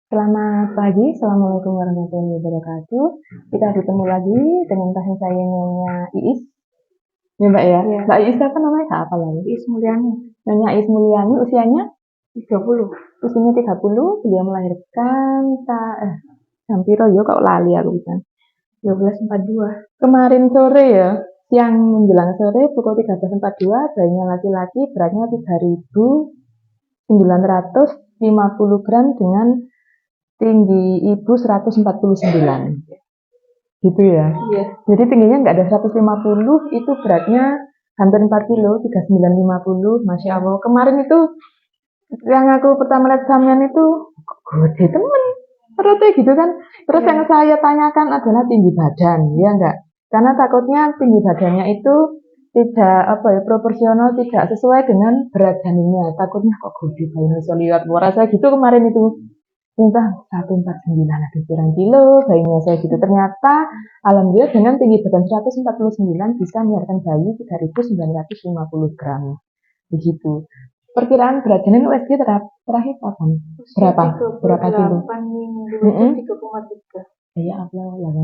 Selamat pagi, Assalamualaikum warahmatullahi wabarakatuh. Kita bertemu lagi dengan pasien saya Nyonya Iis. Ya Mbak ya? Iya. Mbak Iis apa namanya? Apa lagi? Iis Mulyani, Nyonya Iis Mulyani, usianya? 30. Usianya 30, beliau melahirkan jam piro yo kok lali aku bisa. 12.42. Kemarin sore ya, siang menjelang sore pukul 13.42, bayinya laki-laki beratnya 3.950 gram dengan tinggi ibu 149. Gitu ya. Iya. Jadi tingginya nggak ada 150, itu beratnya hampir 4 kilo, 3950. Masya Allah. Kemarin itu yang aku pertama lihat samian itu gede temen. Perutnya gitu kan. Terus Iya. yang saya tanyakan adalah tinggi badan, ya enggak? Karena takutnya tinggi badannya itu tidak proporsional, tidak sesuai dengan berat janinnya. Takutnya kok gede bayinya bisa lihat. Saya gitu kemarin itu. Sumpah 149, ada kurang kilo bayinya saya gitu. Ternyata alhamdulillah dengan tinggi badan 149 bisa melahirkan bayi 3.950 gram. Begitu. Perkiraan berat janin USG terakhir kapan? Berapa? Berapa kilo? 8 minggu itu 3,3. Iya, Allah lah.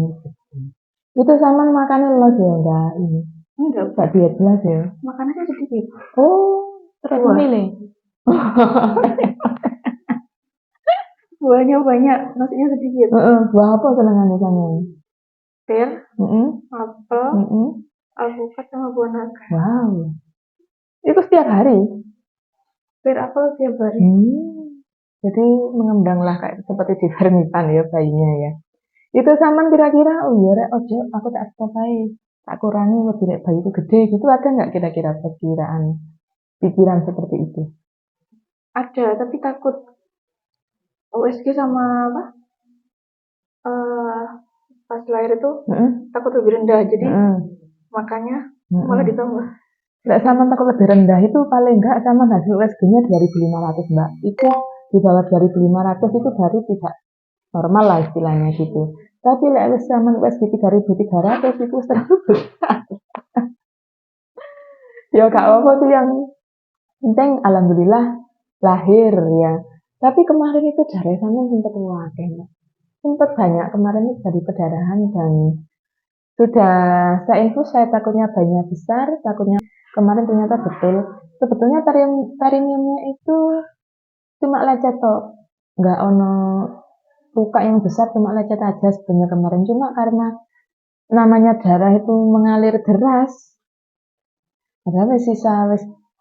Itu sama makannya loh ya, enggak ini. Enggak diet belas ya. Makanannya sedikit. Oh, terus Wah. milih. Buahnya banyak, nasinya sedikit. Buah apa senengannya sama? Per, Heeh. apel, Heeh. alpukat sama buah naga. Wow. Itu setiap hari. Per, apel tiap hari. Jadi mengembanglah kayak seperti di Fermipan ya bayinya ya. Itu saman kira-kira, oh iya rek, ojo, aku tak stopai, tak kurangi lebih rek bayi itu gede gitu, ada nggak kira-kira pikiran seperti itu? Ada, tapi takut USG sama apa? Pas lahir itu takut lebih rendah, jadi makanya malah ditambah. Nggak sama takut lebih rendah itu paling nggak sama hasil USG-nya 2.500 Mbak. Itu di bawah 2.500 itu baru tidak normal lah istilahnya gitu. Tapi lek wis sampean USG 3.300 itu terlalu besar. Ya gak apa sih, yang penting alhamdulillah lahir ya. Tapi kemarin itu jari sampean sempat wakil. Sempat banyak kemarin itu dari perdarahan dan sudah saya infus, saya takutnya bayinya besar, takutnya kemarin ternyata betul. Sebetulnya perineumnya itu cuma lecet toh, nggak ono luka yang besar, cuma lecet aja sebenarnya kemarin. Cuma karena namanya darah itu mengalir deras, padahal sisa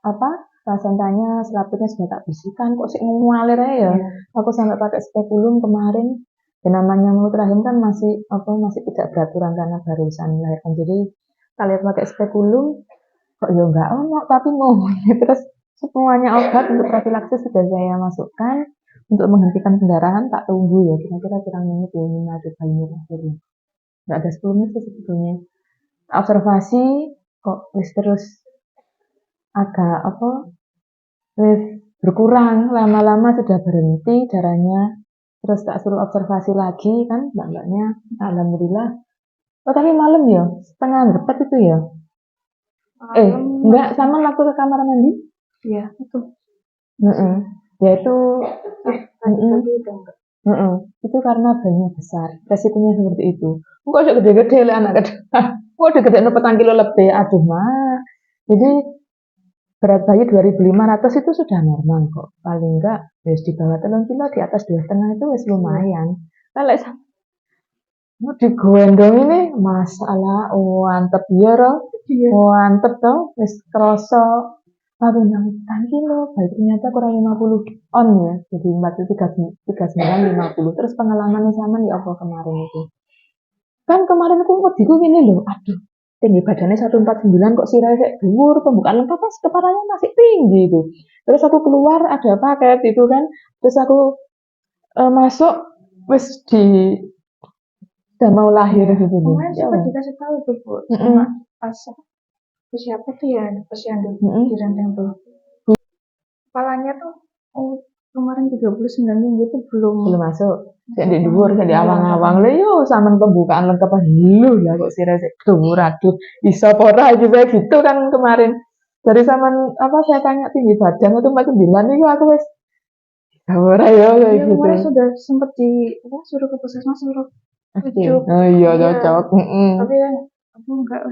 apa placentanya selaputnya sudah tak bersihkan, kok sih ngalir aja ya. Aku sampai pakai spekulum kemarin. Dan namanya mulut rahim kan masih tidak beraturan karena barusan melahirkan. Jadi kalian pakai spekulum, kok ya enggak ono, tapi mau terus semuanya obat untuk profilaksis sudah saya masukkan untuk menghentikan pendarahan, tak tunggu ya kira-kira kurang menit ya, 5 atau bayinya akhirnya. Enggak ada 10 menit sih sebetulnya. Observasi kok terus agak berkurang, lama-lama sudah berhenti darahnya, terus tak suruh observasi lagi kan mbak-mbaknya, alhamdulillah. Oh tapi malam ya, setengah lepet itu ya? Enggak, sama waktu ke kamar mandi? Iya, itu. Ya itu, Tadi udah enggak. itu karena bayinya besar, resikonya seperti itu. Kok udah gede-gede lah anak kedua, kok udah gede 4 kilo lebih, aduh mah. Jadi berat bayi 2.500 itu sudah normal kok. Paling enggak, wis di bawah 3 kilo, di atas 2,5 itu wis lumayan. Kalau mau digendong ini masalah mantep ya roh. Mantep toh, wis kroso. Tapi yang 4 kilo, bayi ternyata kurang 50 on ya. Jadi 3950. Terus pengalamannya sama ya apa kemarin itu. Kan kemarin aku wediku gini loh, aduh, tinggi badannya 149 kok sirahnya dhuwur, pembukaan lengkap pas kepalanya masih tinggi itu. Terus aku keluar ada paket itu kan, terus aku masuk wis udah mau lahir gitu loh. Kemarin sempat dikasih tahu tuh Bu, sama pas siapa tuh ya, posyandu di ranteng tuh. Kepalanya tuh kemarin 39 minggu itu belum masuk. Jadi dhuwur, jadi awang-awang. Lah yo sampean pembukaan lengkap lu lah kok sirah dhuwur, aduh. Iso ora gitu gitu kan kemarin. Dari zaman saya tanya tinggi badan itu 49 itu aku wis Ora ya kayak Iya, gitu. kemarin sudah sempat suruh ke puskesmas suruh rujuk. Oh iya cocok. Tapi kan aku enggak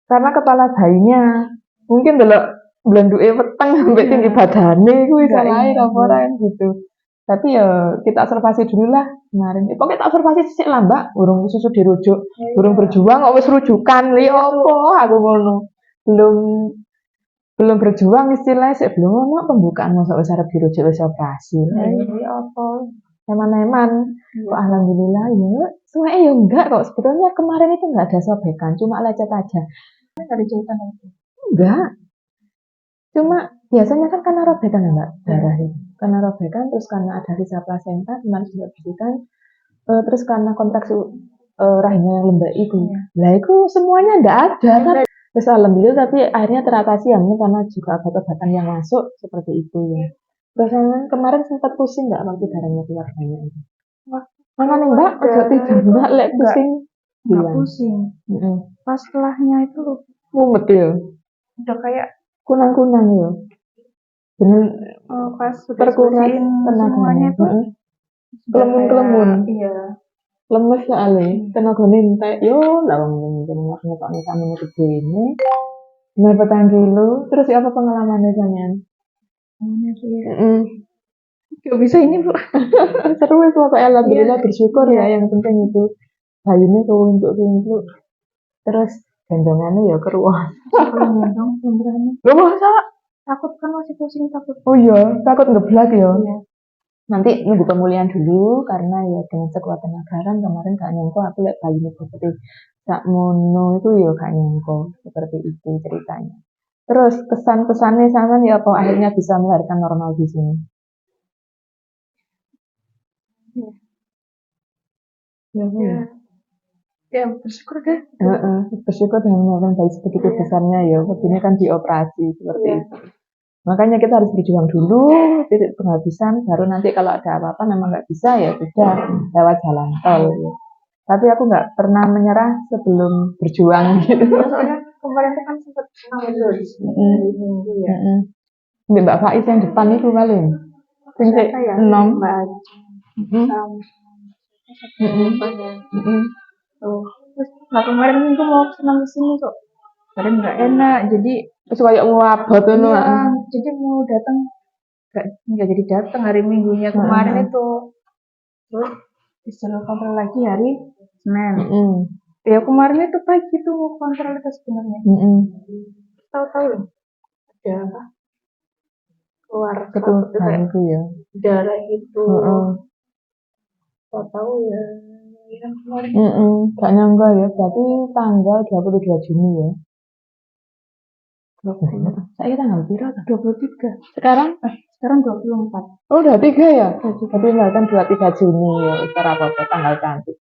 Karena kepala bayinya mungkin delok blenduke weteng sampai tinggi badane kuwi Enggak salah ini, apa ora kan gitu. Tapi ya kita observasi dulu lah kemarin. Pokoknya tak observasi sih lah Mbak, urung susu dirujuk, urung berjuang kok wis rujukan li opo aku ngono. Belum belum berjuang istilahnya sih belum ono pembukaan masa wis arep dirujuk wis operasi. Lah iki opo? Eman-eman. Kok alhamdulillah ya. Soalnya ya enggak kok sebetulnya kemarin itu enggak ada sobekan, cuma lecet aja. enggak ada jahitan itu. Enggak. Cuma biasanya kan karena robekan ya Mbak, darah itu. Karena robekan, terus karena ada sisa plasenta, kemarin sudah bersihkan, terus karena kontraksi rahimnya yang lembek itu. Lah itu semuanya enggak ada kan. Terus alhamdulillah tapi akhirnya teratasi ya karena juga obat-obatan yang masuk seperti itu ya. Terus kemarin sempat pusing enggak waktu darahnya keluar banyak itu? Mana nih Mbak, ojo tidur Mbak, lek pusing. Enggak pusing. Pas setelahnya itu mumet ya. Udah kayak kunang-kunang ya. Bener pas terkuras tenaganya itu kelemun-kelemun. Iya. Lemes soalnya tenagane entek yo lawang mungkin ngetokne sampeyan gede ini. Nah, 4 kilo. Terus apa pengalamannya sampean? Gak bisa ini Bu. Seru itu pokoknya alhamdulillah bersyukur ya yang penting itu bayinya keuntuk. Terus gendongannya ya keruan. Gendong belum berani. Loh masa? Takut kan masih pusing takut. Oh iya, takut ngeblak ya. Iya. Nanti nunggu pemulihan dulu karena ya dengan sekuat tenaga kan kemarin gak nyangka aku lihat bayinya seperti sak mono itu ya gak nyangka seperti itu ceritanya. Terus kesan-kesannya sama ya apa akhirnya bisa melahirkan normal di sini? Ya bersyukur deh. Bersyukur dengan melahirkan bayi sebegitu besarnya ya. Begini kan dioperasi seperti itu. Makanya kita harus berjuang dulu, titik penghabisan, baru nanti kalau ada apa-apa memang nggak bisa ya sudah lewat jalan tol. Ya. Tapi aku nggak pernah menyerah sebelum berjuang gitu. Soalnya kemarin itu kan sempat di minggu ya. Mbak Faiz yang depan itu kali. Siapa ya? 6. Nah kemarin minggu mau senang kesini kok. Kadang nggak enak, jadi terus kayak wabah tuh jadi mau datang nggak jadi datang hari minggunya kemarin itu. Terus disuruh kontrol lagi hari Senin. Ya kemarin itu pagi tuh mau kontrol itu sebenarnya. Tahu-tahu ada apa? Keluar keturunan itu ya. Darah itu. Tahu ya. Yang kemarin. Gak nyangka ya, berarti tanggal 22 Juni ya. Saya tanggal berapa? 23. Sekarang? Sekarang 24. Oh, udah 3 ya? Tapi kan 23 Juni ya, secara apa tanggal cantik.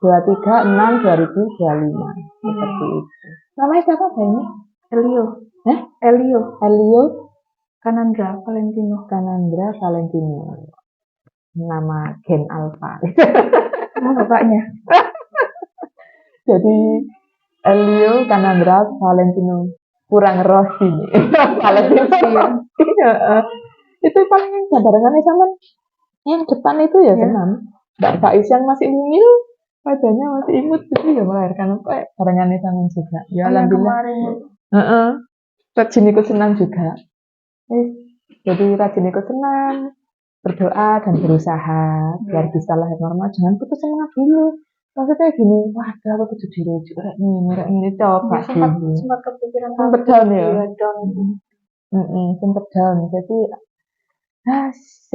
23/6/2025. Seperti itu. Namanya siapa bayinya? Elio. Elio? Kanandra Valentino. Nama gen alpha. Nama bapaknya. Jadi Elio Kanandra Valentino. Kurang Rossi nih. Valentino. Itu paling barengannya sama yang depan itu ya senam. Mbak Faiz yang masih mungil, wajahnya masih imut gitu ya melahirkan kayak barengannya sama juga. Ya alhamdulillah. Rajin ikut senam juga. Jadi rajin ikut senam, berdoa dan berusaha biar bisa lahir normal. Jangan putus semangat dulu. Maksudnya gini, wah aku tuh dirujuk rek ini coba sempat kepikiran sempet down ya. Sempet down. Jadi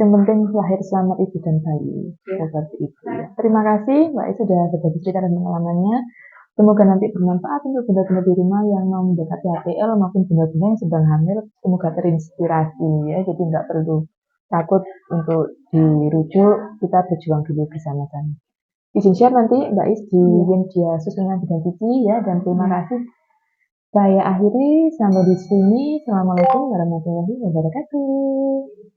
yang penting lahir selamat ibu dan bayi seperti itu ya. Terima kasih Mbak Is sudah berbagi cerita dan pengalamannya. Semoga nanti bermanfaat untuk bunda-bunda di rumah yang mau mendekati HPL maupun bunda-bunda yang sedang hamil. Semoga terinspirasi ya. Jadi nggak perlu takut untuk dirujuk. Kita berjuang dulu bersama-sama. Izin share nanti Mbak Is di link dia susunan bidang gizi ya. Dan terima kasih. Saya akhiri sampai di sini. Assalamualaikum warahmatullahi wabarakatuh.